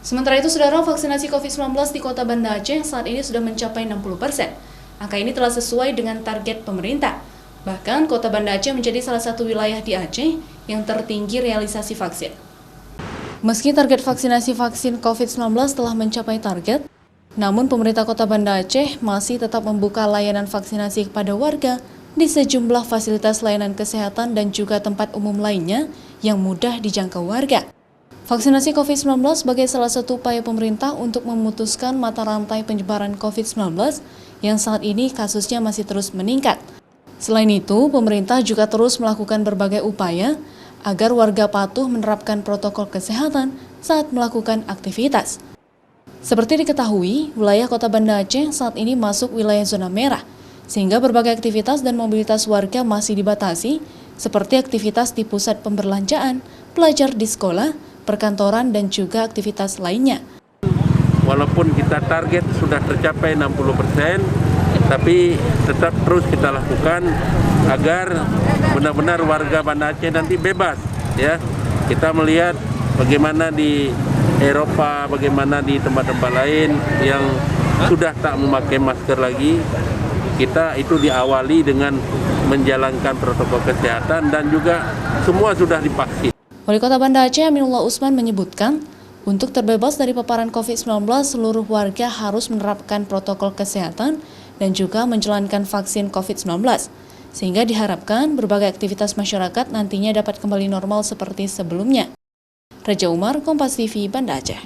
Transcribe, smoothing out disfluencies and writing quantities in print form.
Sementara itu, saudara, vaksinasi COVID-19 di Kota Banda Aceh saat ini sudah mencapai 60%. Angka ini telah sesuai dengan target pemerintah. Bahkan, Kota Banda Aceh menjadi salah satu wilayah di Aceh yang tertinggi realisasi vaksin. Meski target vaksinasi vaksin COVID-19 telah mencapai target, namun pemerintah Kota Banda Aceh masih tetap membuka layanan vaksinasi kepada warga di sejumlah fasilitas layanan kesehatan dan juga tempat umum lainnya yang mudah dijangkau warga. Vaksinasi COVID-19 sebagai salah satu upaya pemerintah untuk memutuskan mata rantai penyebaran COVID-19 yang saat ini kasusnya masih terus meningkat. Selain itu, pemerintah juga terus melakukan berbagai upaya agar warga patuh menerapkan protokol kesehatan saat melakukan aktivitas. Seperti diketahui, wilayah Kota Banda Aceh saat ini masuk wilayah zona merah, sehingga berbagai aktivitas dan mobilitas warga masih dibatasi, seperti aktivitas di pusat pemberlanjaan, pelajar di sekolah, perkantoran, dan juga aktivitas lainnya. Walaupun kita target sudah tercapai 60%, tapi tetap terus kita lakukan agar benar-benar warga Banda Aceh nanti bebas. Ya, kita melihat bagaimana di Eropa, bagaimana di tempat-tempat lain yang sudah tak memakai masker lagi. Kita itu diawali dengan menjalankan protokol kesehatan dan juga semua sudah divaksin. Wali Kota Banda Aceh Aminullah Usman menyebutkan, untuk terbebas dari paparan COVID-19, seluruh warga harus menerapkan protokol kesehatan dan juga menjalankan vaksin COVID-19, sehingga diharapkan berbagai aktivitas masyarakat nantinya dapat kembali normal seperti sebelumnya. Raja Umar, Kompas TV, Banda Aceh.